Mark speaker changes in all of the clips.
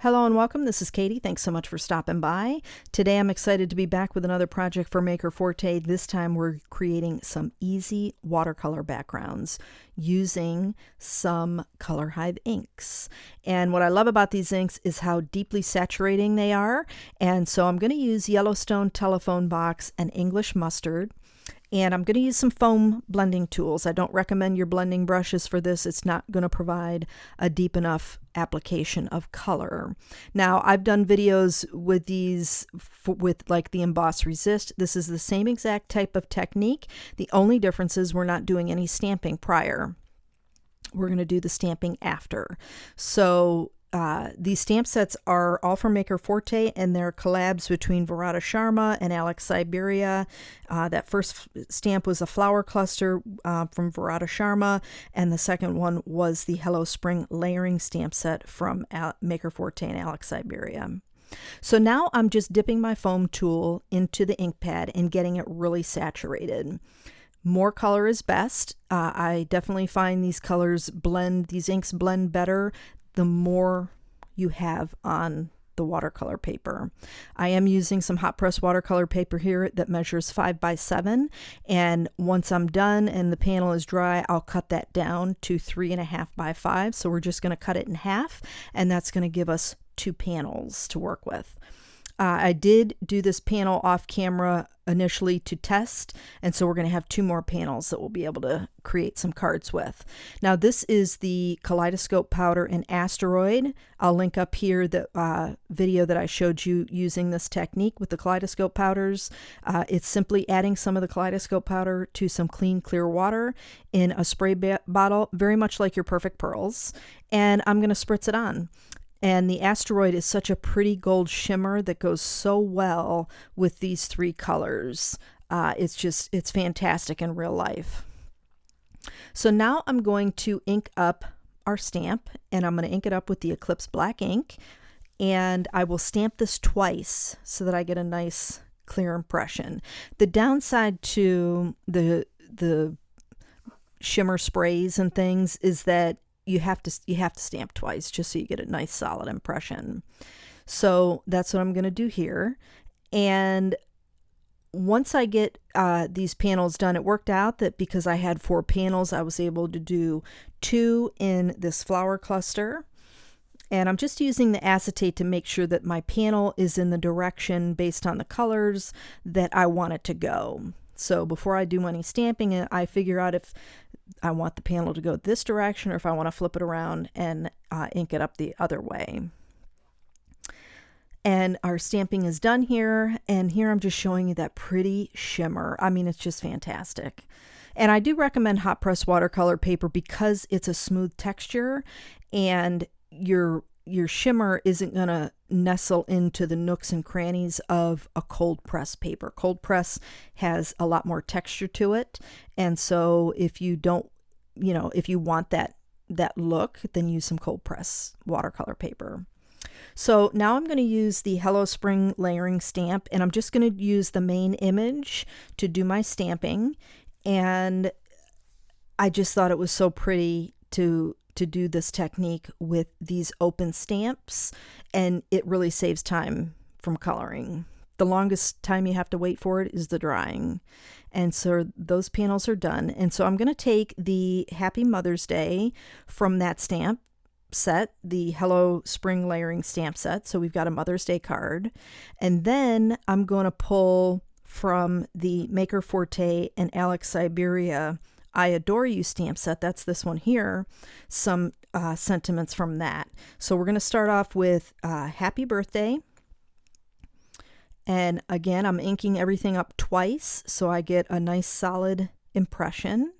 Speaker 1: Hello and welcome. This is Katie. Thanks so much for stopping by. Today I'm excited to be back with another project for Maker Forte. This time we're creating some easy watercolor backgrounds using some Color Hive inks. And what I love about these inks is how deeply saturating they are. And so I'm going to use Yellowstone Telephone Box and English Mustard. And I'm going to use some foam blending tools. I don't recommend your blending brushes for this. It's not going to provide a deep enough application of color. Now, I've done videos with these with like the Emboss Resist. This is the same exact type of technique. The only difference is we're not doing any stamping prior. We're going to do the stamping after. So these stamp sets are all from Maker Forte, and they're collabs between Varada Sharma and Alex Siberia. That first stamp was a flower cluster from Varada Sharma, and the second one was the Hello Spring layering stamp set from Maker Forte and Alex Siberia. So now I'm just dipping my foam tool into the ink pad and getting it really saturated. More color is best. I definitely find these inks blend better the more you have on the watercolor paper. I am using some hot press watercolor paper here that measures 5 by 7, and once I'm done and the panel is dry, I'll cut that down to 3.5 by 5. So we're just going to cut it in half, and that's going to give us 2 panels to work with. I did do this panel off camera initially to test, and so we're going to have 2 more panels that we'll be able to create some cards with. Now this is the Kaleidoscope powder in Asteroid. I'll link up here the video that I showed you using this technique with the Kaleidoscope powders. It's simply adding some of the Kaleidoscope powder to some clean clear water in a spray bottle, very much like your Perfect Pearls, and I'm going to spritz it on. And the Asteroid is such a pretty gold shimmer that goes so well with these 3 colors. It's fantastic in real life. So now I'm going to ink up our stamp, and I'm going to ink it up with the Eclipse black ink. And I will stamp this twice so that I get a nice clear impression. The downside to the shimmer sprays and things is that you have to stamp twice just so you get a nice solid impression. So that's what I'm going to do here. And once I get these panels done, it worked out that because I had 4 panels, I was able to do 2 in this flower cluster. And I'm just using the acetate to make sure that my panel is in the direction based on the colors that I want it to go. So before I do any stamping, I figure out if I want the panel to go this direction or if I want to flip it around and ink it up the other way. And our stamping is done here, and here I'm just showing you that pretty shimmer. I mean, it's just fantastic. And I do recommend hot press watercolor paper because it's a smooth texture, and your shimmer isn't going to nestle into the nooks and crannies of a cold press paper. Cold press has a lot more texture to it, and so if you don't, if you want that look, then use some cold press watercolor paper. So now I'm going to use the Hello Spring layering stamp, and I'm just going to use the main image to do my stamping. And I just thought it was so pretty to do this technique with these open stamps, and it really saves time from coloring. The longest time you have to wait for it is the drying. And so those panels are done. And so I'm going to take the Happy Mother's Day from that stamp set, the Hello Spring layering stamp set. So we've got a Mother's Day card. And then I'm going to pull from the Maker Forte and Alex Siberia I Adore You stamp set, that's this one here, some sentiments from that. So we're going to start off with Happy Birthday. And again, I'm inking everything up twice so I get a nice solid impression.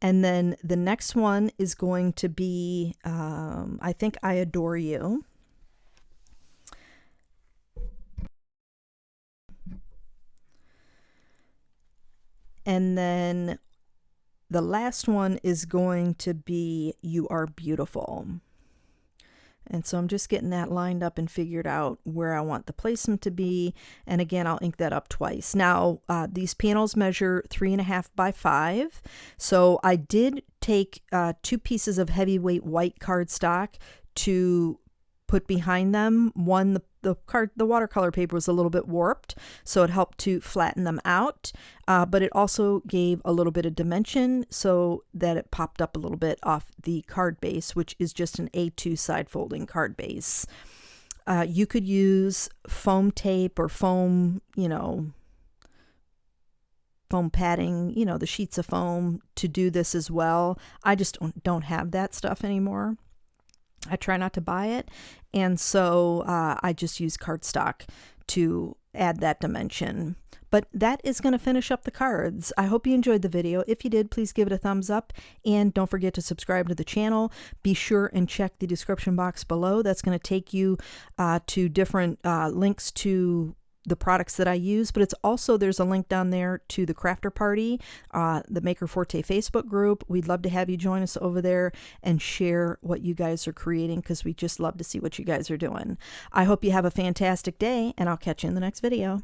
Speaker 1: And then the next one is going to be, I think, I Adore You. And then the last one is going to be You Are Beautiful. And so I'm just getting that lined up and figured out where I want the placement to be. And again, I'll ink that up twice. Now, these panels measure 3.5 by 5. So I did take 2 pieces of heavyweight white cardstock to put behind them. One, the watercolor paper was a little bit warped, so it helped to flatten them out, but it also gave a little bit of dimension so that it popped up a little bit off the card base, which is just an A2 side folding card base. You could use foam tape or foam, foam padding, the sheets of foam to do this as well. I just don't have that stuff anymore. I try not to buy it, and so I just use cardstock to add that dimension. But that is going to finish up the cards. I hope you enjoyed the video. If you did, please give it a thumbs up, and don't forget to subscribe to the channel. Be sure and check the description box below. That's going to take you to different links to the products that I use, but it's also, there's a link down there to the Crafter Party, the Maker Forte Facebook group. We'd love to have you join us over there and share what you guys are creating, because we just love to see what you guys are doing. I hope you have a fantastic day, and I'll catch you in the next video.